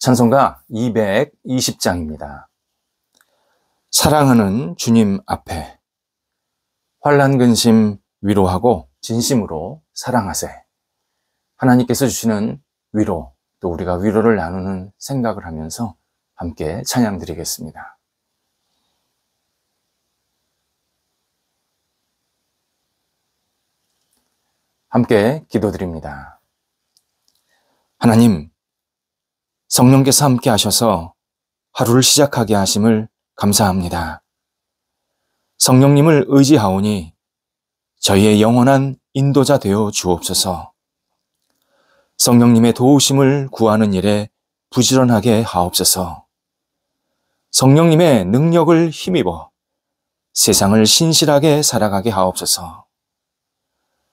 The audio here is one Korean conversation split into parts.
찬송가 220장입니다. 사랑하는 주님 앞에 환난 근심 위로하고 진심으로 사랑하세. 하나님께서 주시는 위로, 또 우리가 위로를 나누는 생각을 하면서 함께 찬양 드리겠습니다. 함께 기도드립니다. 하나님, 성령께서 함께 하셔서 하루를 시작하게 하심을 감사합니다. 성령님을 의지하오니 저희의 영원한 인도자 되어 주옵소서. 성령님의 도우심을 구하는 일에 부지런하게 하옵소서. 성령님의 능력을 힘입어 세상을 신실하게 살아가게 하옵소서.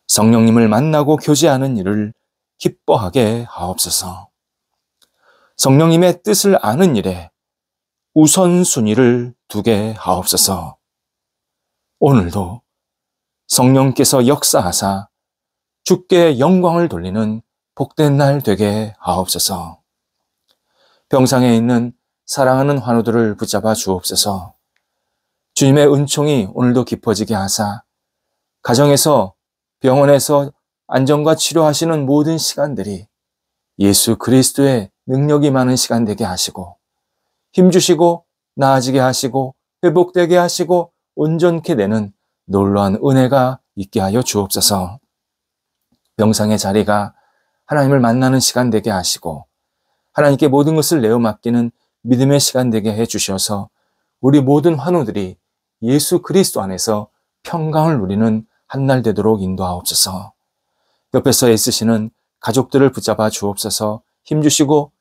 성령님을 만나고 교제하는 일을 기뻐하게 하옵소서. 성령님의 뜻을 아는 일에 우선순위를 두게 하옵소서. 오늘도 성령께서 역사하사 주께 영광을 돌리는 복된 날 되게 하옵소서. 병상에 있는 사랑하는 환우들을 붙잡아 주옵소서. 주님의 은총이 오늘도 깊어지게 하사 가정에서, 병원에서 안정과 치료하시는 모든 시간들이 예수 그리스도의 능력이 많은 시간 되게 하시고, 힘주시고 나아지게 하시고 회복되게 하시고 온전케 되는 놀라운 은혜가 있게 하여 주옵소서. 병상의 자리가 하나님을 만나는 시간 되게 하시고 하나님께 모든 것을 내어 맡기는 믿음의 시간 되게 해 주셔서 우리 모든 환우들이 예수 그리스도 안에서 평강을 누리는 한 날 되도록 인도하옵소서. 옆에서 애쓰시는 가족들을 붙잡아 주옵소서. 힘주시고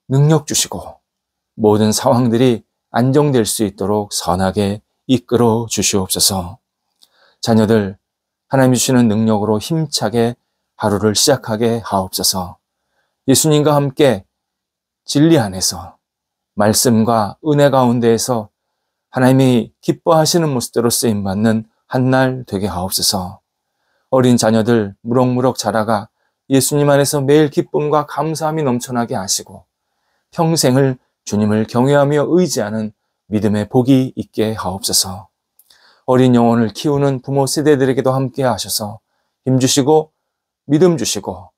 능력 주시고 모든 상황들이 안정될 수 있도록 선하게 이끌어 주시옵소서. 자녀들 하나님 주시는 능력으로 힘차게 하루를 시작하게 하옵소서. 예수님과 함께 진리 안에서 말씀과 은혜 가운데에서 하나님이 기뻐하시는 모습대로 쓰임받는 한 날 되게 하옵소서. 어린 자녀들 무럭무럭 자라가 예수님 안에서 매일 기쁨과 감사함이 넘쳐나게 하시고 평생을 주님을 경외하며 의지하는 믿음의 복이 있게 하옵소서. 어린 영혼을 키우는 부모 세대들에게도 함께 하셔서 힘주시고 믿음 주시고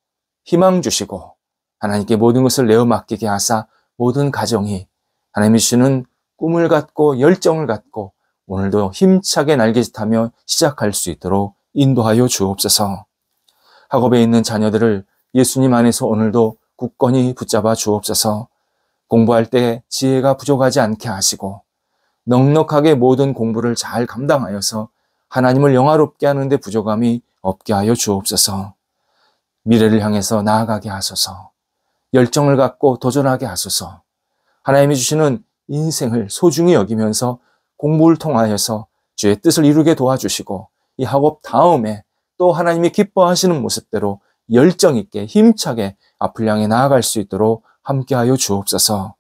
희망 주시고 하나님께 모든 것을 내어 맡기게 하사 모든 가정이 하나님이 주시는 꿈을 갖고 열정을 갖고 오늘도 힘차게 날개짓하며 시작할 수 있도록 인도하여 주옵소서. 학업에 있는 자녀들을 예수님 안에서 오늘도 굳건히 붙잡아 주옵소서. 공부할 때 지혜가 부족하지 않게 하시고 넉넉하게 모든 공부를 잘 감당하여서 하나님을 영화롭게 하는 데 부족함이 없게 하여 주옵소서. 미래를 향해서 나아가게 하소서. 열정을 갖고 도전하게 하소서. 하나님이 주시는 인생을 소중히 여기면서 공부를 통하여서 주의 뜻을 이루게 도와주시고 이 학업 다음에 또 하나님이 기뻐하시는 모습대로 열정 있게 힘차게 앞을 향해 나아갈 수 있도록 함께하여 주옵소서.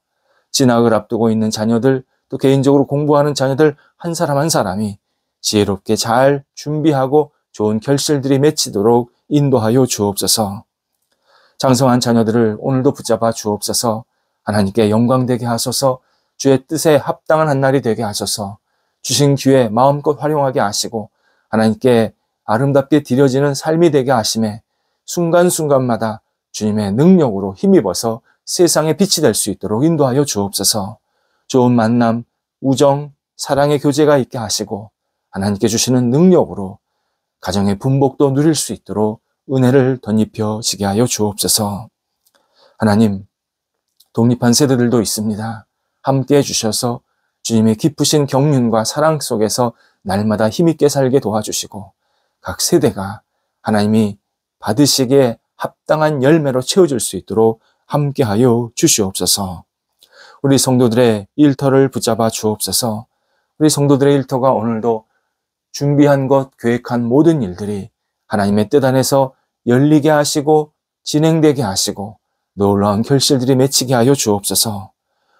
진학을 앞두고 있는 자녀들, 또 개인적으로 공부하는 자녀들 한 사람 한 사람이 지혜롭게 잘 준비하고 좋은 결실들이 맺히도록 인도하여 주옵소서. 장성한 자녀들을 오늘도 붙잡아 주옵소서. 하나님께 영광되게 하소서. 주의 뜻에 합당한 한 날이 되게 하소서. 주신 기회 마음껏 활용하게 하시고 하나님께 아름답게 드려지는 삶이 되게 하심에 순간순간마다 주님의 능력으로 힘입어서 세상의 빛이 될 수 있도록 인도하여 주옵소서. 좋은 만남, 우정, 사랑의 교제가 있게 하시고 하나님께 주시는 능력으로 가정의 분복도 누릴 수 있도록 은혜를 덧입혀지게 하여 주옵소서. 하나님, 독립한 세대들도 있습니다. 함께 해주셔서 주님의 깊으신 경륜과 사랑 속에서 날마다 힘있게 살게 도와주시고 각 세대가 하나님이 받으시기에 합당한 열매로 채워질 수 있도록 함께하여 주시옵소서. 우리 성도들의 일터를 붙잡아 주옵소서. 우리 성도들의 일터가 오늘도 준비한 것, 계획한 모든 일들이 하나님의 뜻 안에서 열리게 하시고 진행되게 하시고 놀라운 결실들이 맺히게 하여 주옵소서.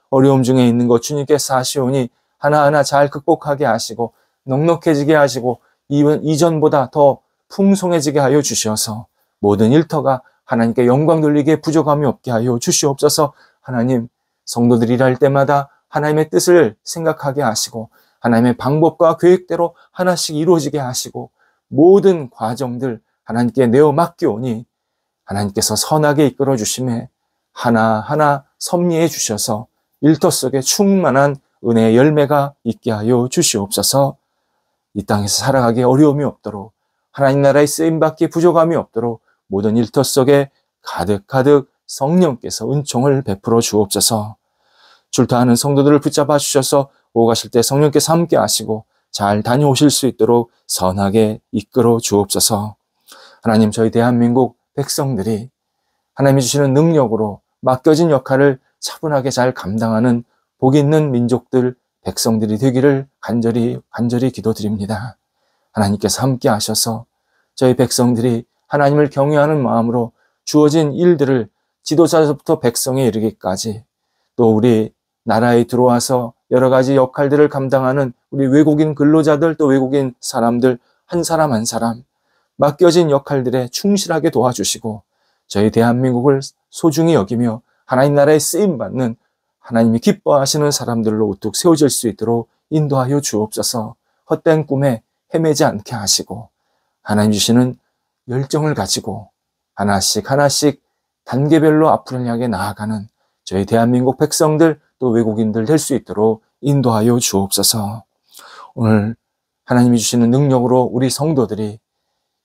어려움 중에 있는 것 주님께서 하시오니 하나하나 잘 극복하게 하시고 넉넉해지게 하시고 이전보다 더 풍성해지게 하여 주셔서 모든 일터가 하나님께 영광 돌리기에 부족함이 없게 하여 주시옵소서. 하나님, 성도들이 일할 때마다 하나님의 뜻을 생각하게 하시고 하나님의 방법과 계획대로 하나씩 이루어지게 하시고 모든 과정들 하나님께 내어 맡기오니 하나님께서 선하게 이끌어 주심에 하나하나 섭리해 주셔서 일터 속에 충만한 은혜의 열매가 있게 하여 주시옵소서. 이 땅에서 살아가기 어려움이 없도록 하나님 나라의 쓰임받기 부족함이 없도록 모든 일터 속에 가득가득 성령께서 은총을 베풀어 주옵소서. 출타하는 성도들을 붙잡아 주셔서 오고 가실 때 성령께서 함께 하시고 잘 다녀오실 수 있도록 선하게 이끌어 주옵소서. 하나님, 저희 대한민국 백성들이 하나님이 주시는 능력으로 맡겨진 역할을 차분하게 잘 감당하는 복 있는 민족들, 백성들이 되기를 간절히 기도드립니다. 하나님께서 함께 하셔서 저희 백성들이 하나님을 경외하는 마음으로 주어진 일들을 지도자로부터 백성에 이르기까지 또 우리 나라에 들어와서 여러 가지 역할들을 감당하는 우리 외국인 근로자들 또 외국인 사람들 한 사람 한 사람 맡겨진 역할들에 충실하게 도와주시고 저희 대한민국을 소중히 여기며 하나님 나라에 쓰임받는 하나님이 기뻐하시는 사람들로 우뚝 세워질 수 있도록 인도하여 주옵소서. 헛된 꿈에 헤매지 않게 하시고 하나님 주시는 열정을 가지고 하나씩 단계별로 앞으로 향해 나아가는 저희 대한민국 백성들 또 외국인들 될 수 있도록 인도하여 주옵소서. 오늘 하나님이 주시는 능력으로 우리 성도들이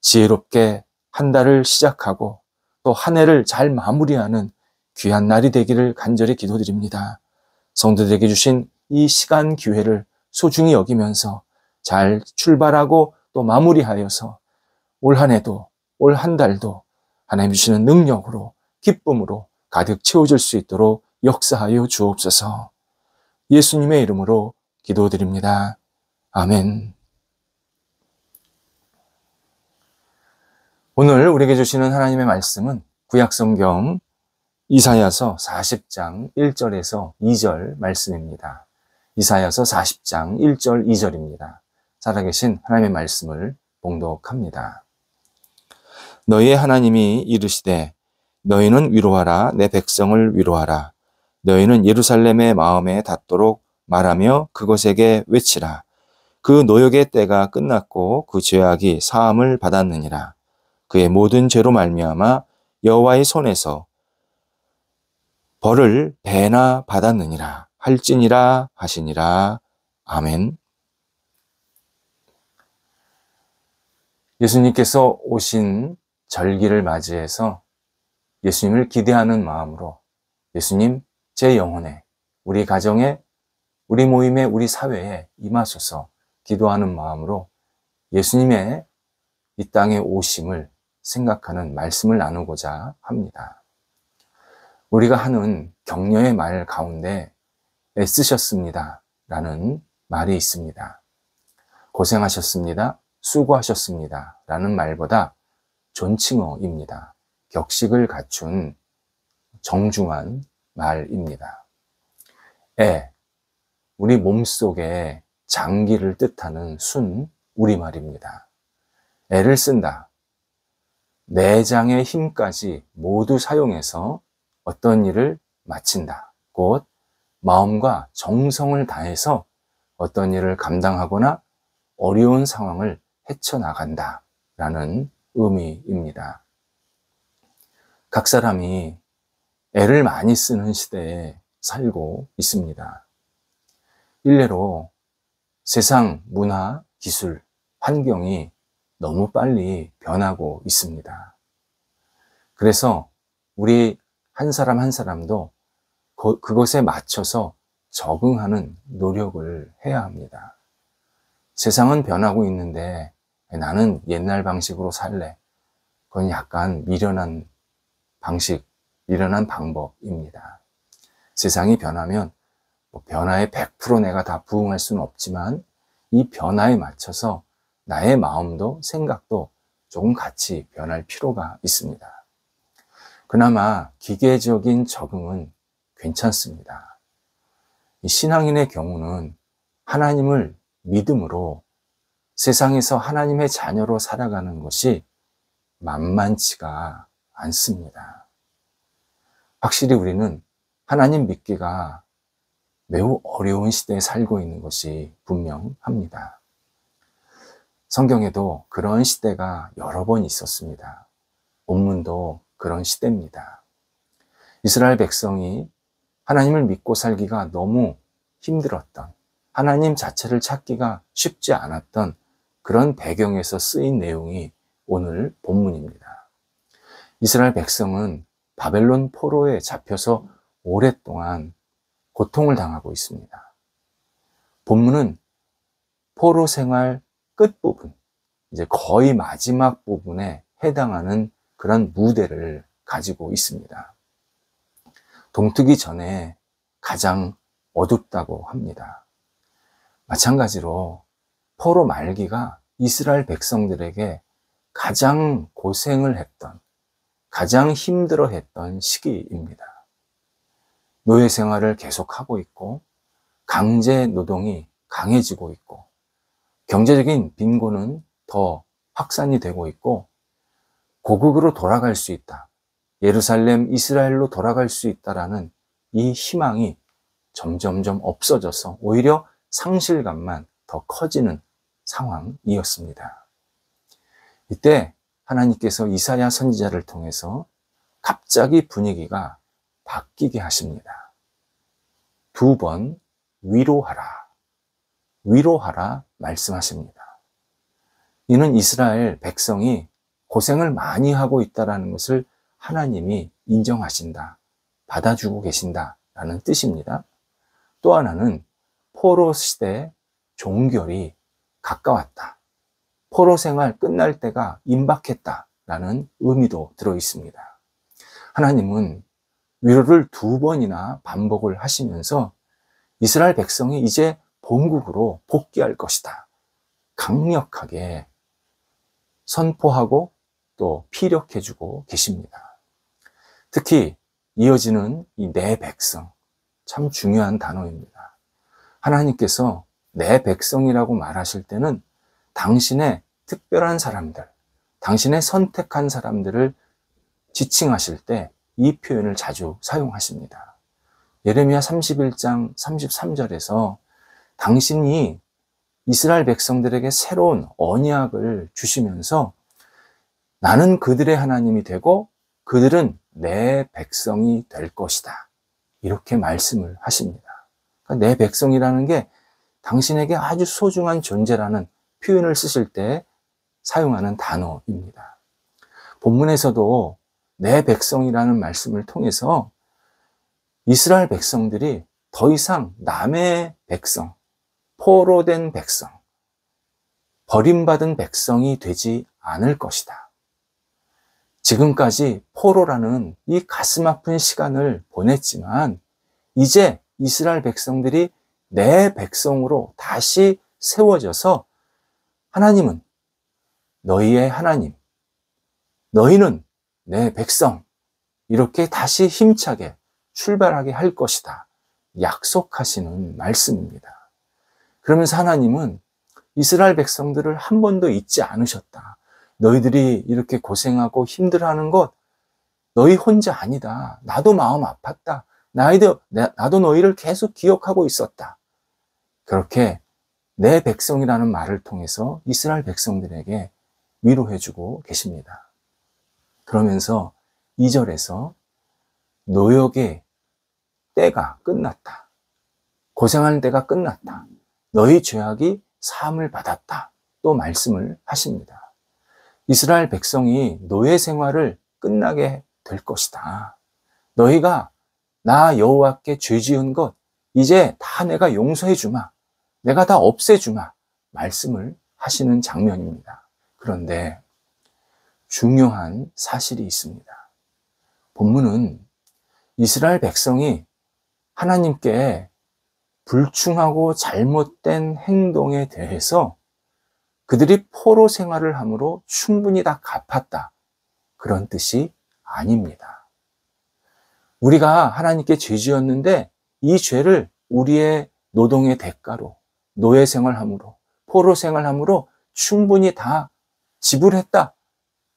지혜롭게 한 달을 시작하고 또 한 해를 잘 마무리하는 귀한 날이 되기를 간절히 기도드립니다. 성도들에게 주신 이 시간 기회를 소중히 여기면서 잘 출발하고 또 마무리하여서 올 한 해도 올 한 달도 하나님 주시는 능력으로 기쁨으로 가득 채워질 수 있도록 역사하여 주옵소서. 예수님의 이름으로 기도드립니다. 아멘. 오늘 우리에게 주시는 하나님의 말씀은 구약성경 이사야서 40장 1절에서 2절 말씀입니다. 이사야서 40장 1절 2절입니다. 살아계신 하나님의 말씀을 봉독합니다. 너희의 하나님이 이르시되 너희는 위로하라 내 백성을 위로하라 너희는 예루살렘의 마음에 닿도록 말하며 그것에게 외치라 그 노역의 때가 끝났고 그 죄악이 사함을 받았느니라 그의 모든 죄로 말미암아 여호와의 손에서 벌을 배나 받았느니라 할지니라 하시니라. 아멘. 예수님께서 오신 절기를 맞이해서 예수님을 기대하는 마음으로 예수님 제 영혼에 우리 가정에 우리 모임에 우리 사회에 임하소서 기도하는 마음으로 예수님의 이 땅에 오심을 생각하는 말씀을 나누고자 합니다. 우리가 하는 격려의 말 가운데 애쓰셨습니다 라는 말이 있습니다. 고생하셨습니다, 수고하셨습니다 라는 말보다 존칭어입니다. 격식을 갖춘 정중한 말입니다. 우리 몸속에 장기를 뜻하는 순 우리말입니다. 애를 쓴다. 내장의 힘까지 모두 사용해서 어떤 일을 마친다. 곧 마음과 정성을 다해서 어떤 일을 감당하거나 어려운 상황을 헤쳐나간다 라는 의미입니다. 각 사람이 애를 많이 쓰는 시대에 살고 있습니다. 일례로 세상, 문화, 기술, 환경이 너무 빨리 변하고 있습니다. 그래서 우리 한 사람 한 사람도 그것에 맞춰서 적응하는 노력을 해야 합니다. 세상은 변하고 있는데 나는 옛날 방식으로 살래. 그건 약간 미련한 방식, 미련한 방법입니다. 세상이 변하면 변화에 100% 내가 다 부응할 수는 없지만 이 변화에 맞춰서 나의 마음도 생각도 조금 같이 변할 필요가 있습니다. 그나마 기계적인 적응은 괜찮습니다. 신앙인의 경우는 하나님을 믿음으로 세상에서 하나님의 자녀로 살아가는 것이 만만치가 않습니다. 확실히 우리는 하나님 믿기가 매우 어려운 시대에 살고 있는 것이 분명합니다. 성경에도 그런 시대가 여러 번 있었습니다. 본문도 그런 시대입니다. 이스라엘 백성이 하나님을 믿고 살기가 너무 힘들었던, 하나님 자체를 찾기가 쉽지 않았던 그런 배경에서 쓰인 내용이 오늘 본문입니다. 이스라엘 백성은 바벨론 포로에 잡혀서 오랫동안 고통을 당하고 있습니다. 본문은 포로 생활 끝부분, 이제 거의 마지막 부분에 해당하는 그런 무대를 가지고 있습니다. 동트기 전에 가장 어둡다고 합니다. 마찬가지로 포로 말기가 이스라엘 백성들에게 가장 고생을 했던, 가장 힘들어했던 시기입니다. 노예 생활을 계속하고 있고 강제 노동이 강해지고 있고 경제적인 빈곤은 더 확산이 되고 있고 고국으로 돌아갈 수 있다, 예루살렘, 이스라엘로 돌아갈 수 있다라는 이 희망이 점점점 없어져서 오히려 상실감만 더 커지는 상황이었습니다. 이때 하나님께서 이사야 선지자를 통해서 갑자기 분위기가 바뀌게 하십니다. 2번 위로하라, 위로하라 말씀하십니다. 이는 이스라엘 백성이 고생을 많이 하고 있다는 것을 하나님이 인정하신다, 받아주고 계신다라는 뜻입니다. 또 하나는 포로 시대 종결이 가까웠다, 포로 생활 끝날 때가 임박했다라는 의미도 들어 있습니다. 하나님은 위로를 2번이나 반복을 하시면서 이스라엘 백성이 이제 본국으로 복귀할 것이다, 강력하게 선포하고 또 피력해주고 계십니다. 특히 이어지는 이 내 백성, 참 중요한 단어입니다. 하나님께서 내 백성이라고 말하실 때는 당신의 특별한 사람들, 당신의 선택한 사람들을 지칭하실 때 이 표현을 자주 사용하십니다. 예레미야 31장 33절에서 당신이 이스라엘 백성들에게 새로운 언약을 주시면서 나는 그들의 하나님이 되고 그들은 내 백성이 될 것이다, 이렇게 말씀을 하십니다. 그러니까 내 백성이라는 게 당신에게 아주 소중한 존재라는 표현을 쓰실 때 사용하는 단어입니다. 본문에서도 내 백성이라는 말씀을 통해서 이스라엘 백성들이 더 이상 남의 백성, 포로된 백성, 버림받은 백성이 되지 않을 것이다. 지금까지 포로라는 이 가슴 아픈 시간을 보냈지만 이제 이스라엘 백성들이 내 백성으로 다시 세워져서 하나님은 너희의 하나님, 너희는 내 백성, 이렇게 다시 힘차게 출발하게 할 것이다, 약속하시는 말씀입니다. 그러면서 하나님은 이스라엘 백성들을 한 번도 잊지 않으셨다. 너희들이 이렇게 고생하고 힘들어하는 것 너희 혼자 아니다. 나도 마음 아팠다. 나도 너희를 계속 기억하고 있었다. 그렇게 내 백성이라는 말을 통해서 이스라엘 백성들에게 위로해주고 계십니다. 그러면서 2절에서 노역의 때가 끝났다, 고생하는 때가 끝났다, 너희 죄악이 사함을 받았다, 또 말씀을 하십니다. 이스라엘 백성이 노예 생활을 끝나게 될 것이다. 너희가 나 여호와께 죄 지은 것 이제 다 내가 용서해 주마, 내가 다 없애 주마, 말씀을 하시는 장면입니다. 그런데 중요한 사실이 있습니다. 본문은 이스라엘 백성이 하나님께 불충하고 잘못된 행동에 대해서 그들이 포로 생활을 함으로 충분히 다 갚았다, 그런 뜻이 아닙니다. 우리가 하나님께 죄 지었는데 이 죄를 우리의 노동의 대가로, 노예 생활함으로, 포로 생활함으로 충분히 다 지불했다,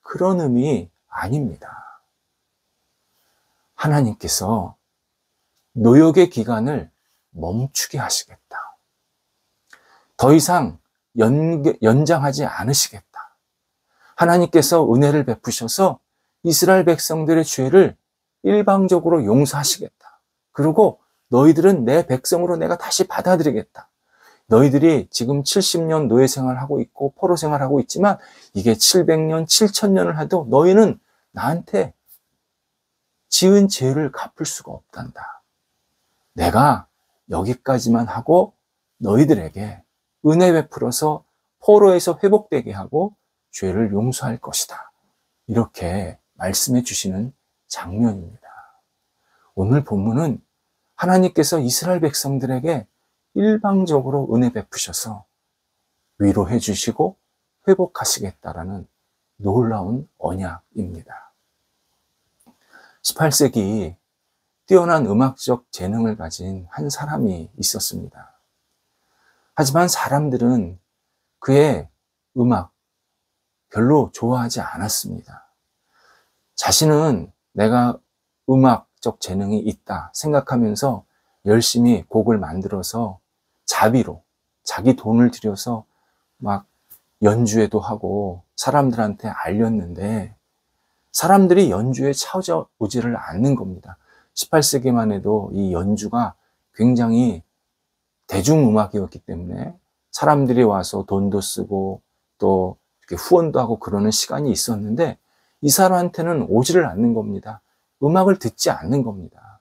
그런 의미 아닙니다. 하나님께서 노역의 기간을 멈추게 하시겠다. 더 이상 연장하지 않으시겠다. 하나님께서 은혜를 베푸셔서 이스라엘 백성들의 죄를 일방적으로 용서하시겠다. 그리고 너희들은 내 백성으로 내가 다시 받아들이겠다. 너희들이 지금 70년 노예 생활하고 있고 포로 생활하고 있지만 이게 700년, 7000년을 해도 너희는 나한테 지은 죄를 갚을 수가 없단다. 내가 여기까지만 하고 너희들에게 은혜 베풀어서 포로에서 회복되게 하고 죄를 용서할 것이다. 이렇게 말씀해 주시는 장면입니다. 오늘 본문은 하나님께서 이스라엘 백성들에게 일방적으로 은혜 베푸셔서 위로해 주시고 회복하시겠다라는 놀라운 언약입니다. 18세기 뛰어난 음악적 재능을 가진 한 사람이 있었습니다. 하지만 사람들은 그의 음악 별로 좋아하지 않았습니다. 자신은 내가 음악적 재능이 있다 생각하면서 열심히 곡을 만들어서 자비로 자기 돈을 들여서 막 연주회도 하고 사람들한테 알렸는데 사람들이 연주에 찾아오지를 않는 겁니다. 18세기만 해도 이 연주가 굉장히 대중음악이었기 때문에 사람들이 와서 돈도 쓰고 또 이렇게 후원도 하고 그러는 시간이 있었는데 이 사람한테는 오지를 않는 겁니다. 음악을 듣지 않는 겁니다.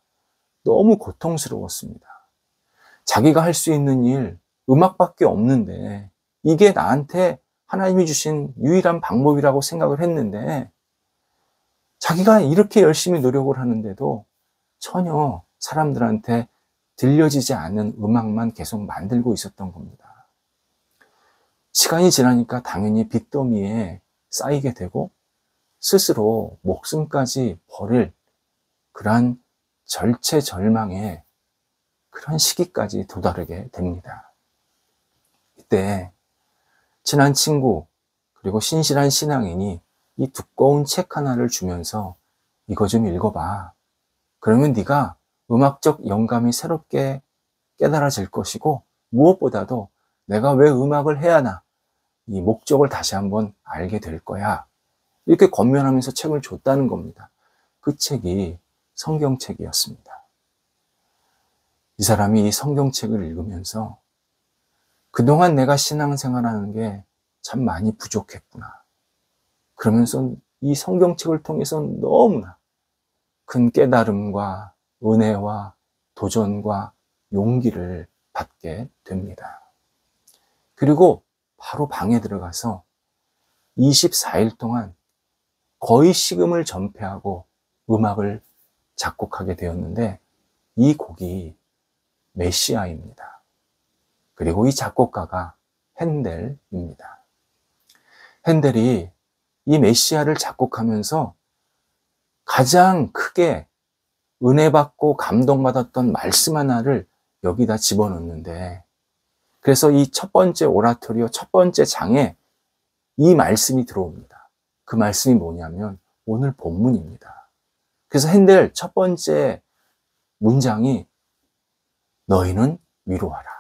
너무 고통스러웠습니다. 자기가 할 수 있는 일, 음악밖에 없는데 이게 나한테 하나님이 주신 유일한 방법이라고 생각을 했는데 자기가 이렇게 열심히 노력을 하는데도 전혀 사람들한테 들려지지 않는 음악만 계속 만들고 있었던 겁니다. 시간이 지나니까 당연히 빚더미에 쌓이게 되고 스스로 목숨까지 버릴 그러한 절체절망의 그런 시기까지 도달하게 됩니다. 이때 친한 친구 그리고 신실한 신앙인이 이 두꺼운 책 하나를 주면서 이거 좀 읽어봐. 그러면 네가 음악적 영감이 새롭게 깨달아질 것이고 무엇보다도 내가 왜 음악을 해야 하나 이 목적을 다시 한번 알게 될 거야. 이렇게 권면하면서 책을 줬다는 겁니다. 그 책이 성경책이었습니다. 이 사람이 이 성경책을 읽으면서 그동안 내가 신앙생활하는 게 참 많이 부족했구나. 그러면서 이 성경책을 통해서 너무나 큰 깨달음과 은혜와 도전과 용기를 받게 됩니다. 그리고 바로 방에 들어가서 24일 동안 거의 식음을 전폐하고 음악을 작곡하게 되었는데 이 곡이 메시아입니다. 그리고 이 작곡가가 핸델입니다. 핸델이 이 메시아를 작곡하면서 가장 크게 은혜 받고 감동받았던 말씀 하나를 여기다 집어넣는데 그래서 이 첫 번째 오라토리오 첫 번째 장에 이 말씀이 들어옵니다. 그 말씀이 뭐냐면 오늘 본문입니다. 그래서 핸델 첫 번째 문장이 너희는 위로하라.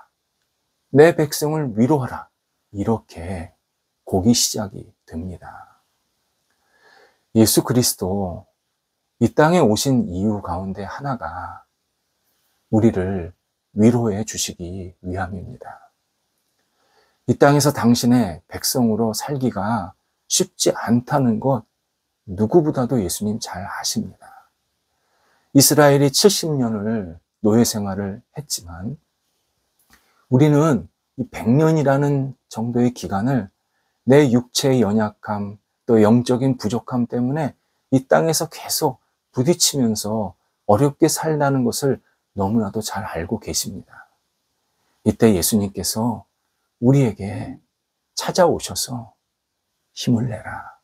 내 백성을 위로하라. 이렇게 곡이 시작이 됩니다. 예수 그리스도 이 땅에 오신 이유 가운데 하나가 우리를 위로해 주시기 위함입니다. 이 땅에서 당신의 백성으로 살기가 쉽지 않다는 것 누구보다도 예수님 잘 아십니다. 이스라엘이 70년을 노예 생활을 했지만 우리는 이 100년이라는 정도의 기간을 내 육체의 연약함 또 영적인 부족함 때문에 이 땅에서 계속 부딪히면서 어렵게 살다는 것을 너무나도 잘 알고 계십니다. 이때 예수님께서 우리에게 찾아오셔서 힘을 내라.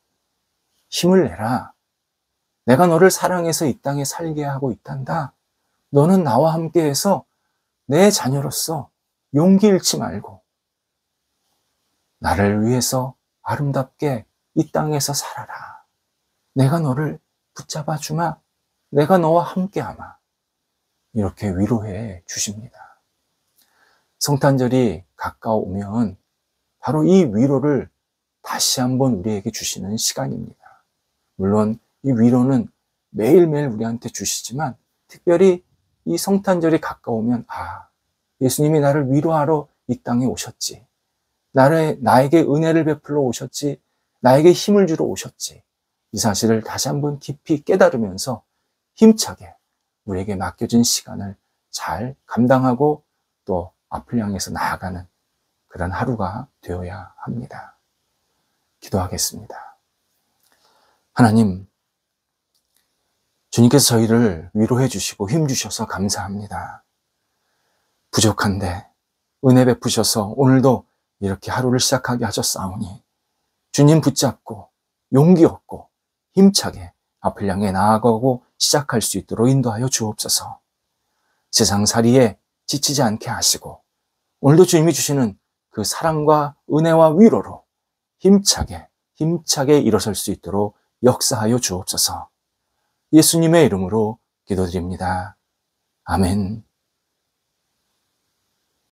힘을 내라. 내가 너를 사랑해서 이 땅에 살게 하고 있단다. 너는 나와 함께해서 내 자녀로서 용기 잃지 말고 나를 위해서 아름답게 이 땅에서 살아라. 내가 너를 붙잡아 주마. 내가 너와 함께하마. 이렇게 위로해 주십니다. 성탄절이 가까워오면 바로 이 위로를 다시 한번 우리에게 주시는 시간입니다. 물론 이 위로는 매일매일 우리한테 주시지만 특별히 이 성탄절이 가까우면 예수님이 나를 위로하러 이 땅에 오셨지. 나에게 은혜를 베풀러 오셨지. 나에게 힘을 주러 오셨지. 이 사실을 다시 한번 깊이 깨달으면서 힘차게 우리에게 맡겨진 시간을 잘 감당하고 또 앞을 향해서 나아가는 그런 하루가 되어야 합니다. 기도하겠습니다. 하나님, 주님께서 저희를 위로해 주시고 힘 주셔서 감사합니다. 부족한데 은혜 베푸셔서 오늘도 이렇게 하루를 시작하게 하셨사오니 주님 붙잡고 용기 얻고 힘차게 앞을 향해 나아가고 시작할 수 있도록 인도하여 주옵소서. 세상살이에 지치지 않게 하시고 오늘도 주님이 주시는 그 사랑과 은혜와 위로로 힘차게 일어설 수 있도록 역사하여 주옵소서. 예수님의 이름으로 기도드립니다. 아멘.